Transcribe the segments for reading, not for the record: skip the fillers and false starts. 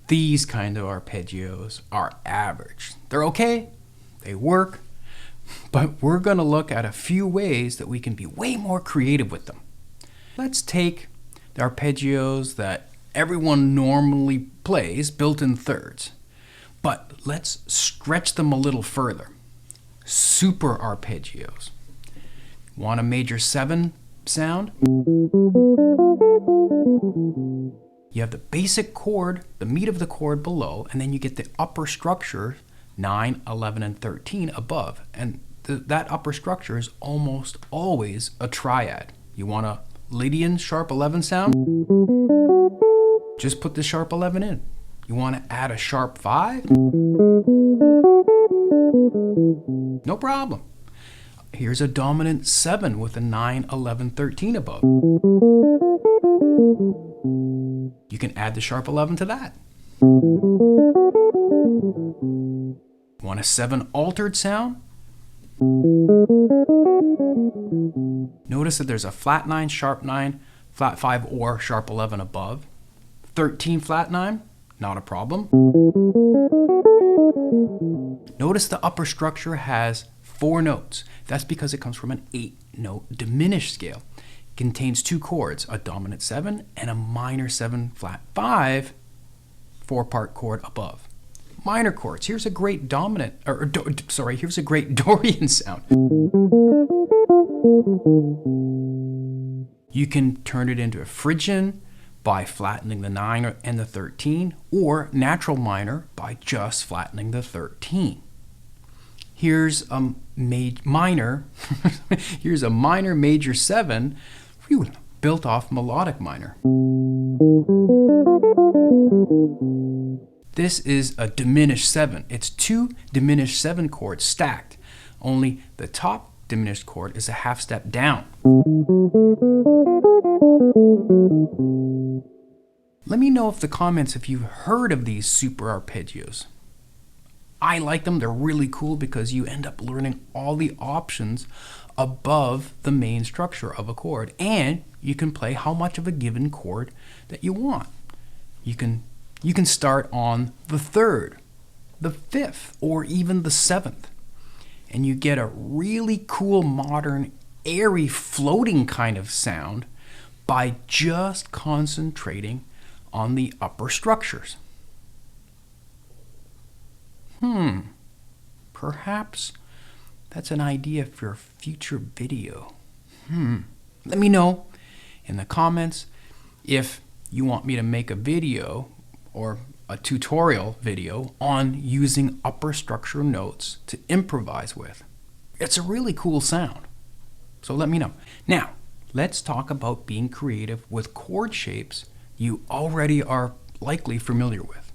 These kind of arpeggios are average. They're okay, they work, but we're going to look at a few ways that we can be way more creative with them. Let's take the arpeggios that everyone normally plays, built in thirds, but let's stretch them a little further. Super arpeggios. Want a major 7 sound? You have the basic chord, the meat of the chord below, and then you get the upper structure, 9, 11, and 13 above. And that upper structure is almost always a triad. You want a Lydian sharp 11 sound? Just put the sharp 11 in. You want to add a sharp 5? No problem. Here's a dominant 7 with a 9, 11, 13 above. You can add the sharp 11 to that. Want a 7 altered sound? Notice that there's a flat 9, sharp 9, flat 5, or sharp 11 above. 13 flat 9, not a problem. Notice the upper structure has 4 notes. That's because it comes from an 8-note diminished scale. It contains 2 chords, a dominant 7 and a minor 7 flat 5 4-part chord above. Minor chords. Here's a great dominant, here's a great Dorian sound. You can turn it into a Phrygian by flattening the 9 and the 13, or natural minor by just flattening the 13. Here's a minor, here's a minor major 7, built off melodic minor. This is a diminished 7. It's 2 diminished 7 chords stacked, only the top diminished chord is a half step down. Let me know in the comments if you've heard of these super arpeggios. I like them. They're really cool because you end up learning all the options above the main structure of a chord, and you can play how much of a given chord that you want. You can start on the 3rd, the 5th, or even the 7th, and you get a really cool, modern, airy, floating kind of sound by just concentrating on the upper structures. Perhaps that's an idea for a future video. Let me know in the comments if you want me to make a video or a tutorial video on using upper structure notes to improvise with. It's a really cool sound. So let me know. Now, let's talk about being creative with chord shapes you already are likely familiar with.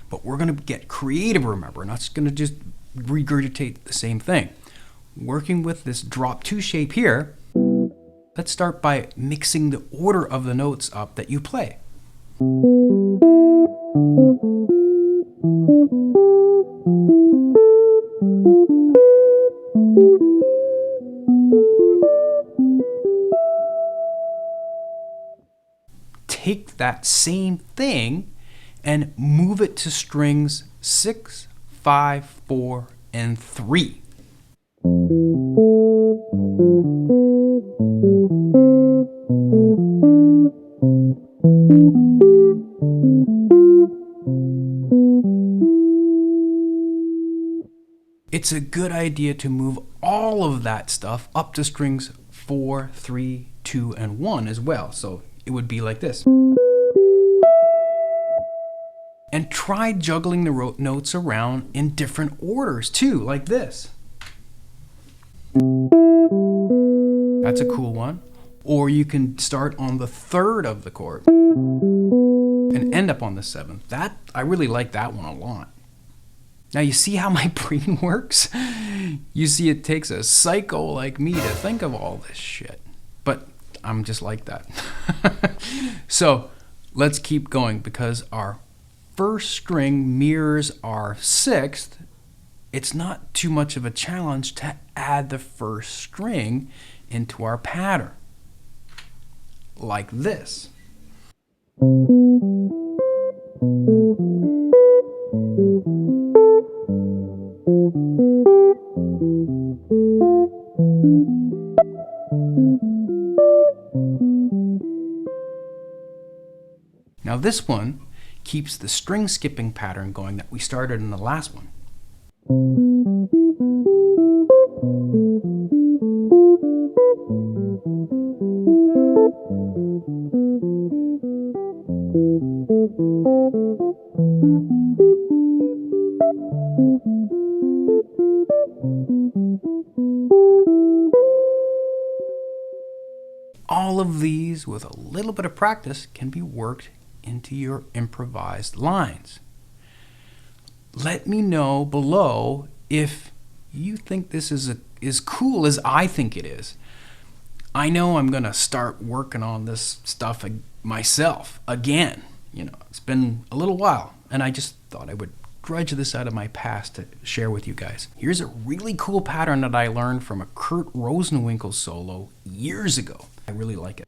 But we're going to get creative, remember, not going to just regurgitate the same thing. Working with this drop 2 shape here, let's start by mixing the order of the notes up that you play. Take that same thing and move it to strings 6, 5, 4, and 3. It's a good idea to move all of that stuff up to strings 4, 3, 2, and 1 as well. So it would be like this. And try juggling the notes around in different orders too, like this. That's a cool one. Or you can start on the 3rd of the chord and end up on the 7th. I really like that one a lot. Now you see how my brain works? You see it takes a psycho like me to think of all this shit. But I'm just like that. So let's keep going because our 1st string mirrors our 6th. It's not too much of a challenge to add the 1st string into our pattern. Like this. this one keeps the string skipping pattern going that we started in the last one. All of these, with a little bit of practice, can be worked into your improvised lines. Let me know below if you think this is as cool as I think it is. I know I'm going to start working on this stuff myself again. It's been a little while, and I just thought I would dredge this out of my past to share with you guys. Here's a really cool pattern that I learned from a Kurt Rosenwinkel solo years ago. I really like it.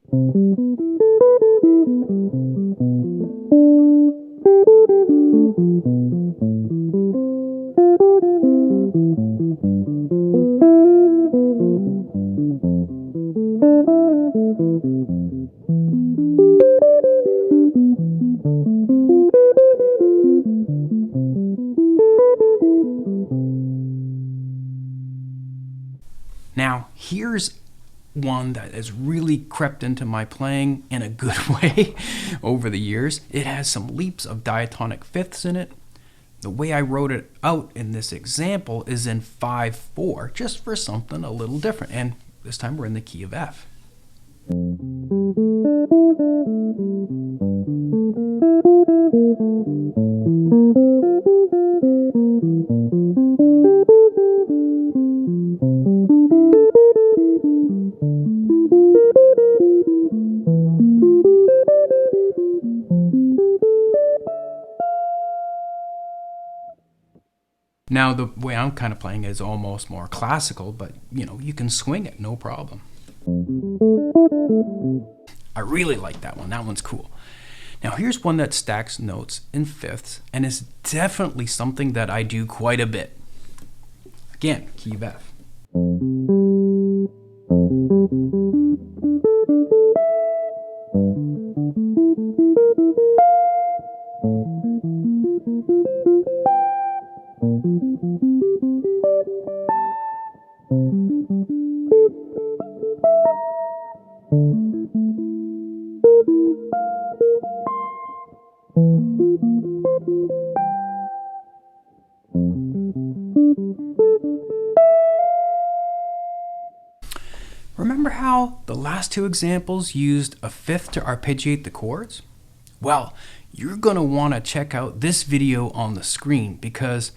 Now, here's one that has really crept into my playing in a good way over the years. It has some leaps of diatonic fifths in it. The way I wrote it out in this example is in 5/4, just for something a little different. And this time we're in the key of F. Now, the way I'm kind of playing is almost more classical, but you can swing it, no problem. I really like that one. That one's cool. Now, here's one that stacks notes in fifths and is definitely something that I do quite a bit. Again, key of F. Remember how the last two examples used a fifth to arpeggiate the chords? Well, you're going to want to check out this video on the screen because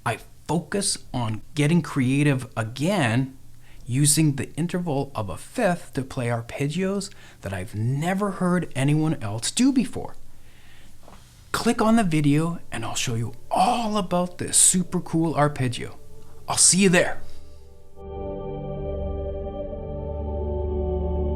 I focus on getting creative again using the interval of a fifth to play arpeggios that I've never heard anyone else do before. Click on the video and I'll show you all about this super cool arpeggio. I'll see you there.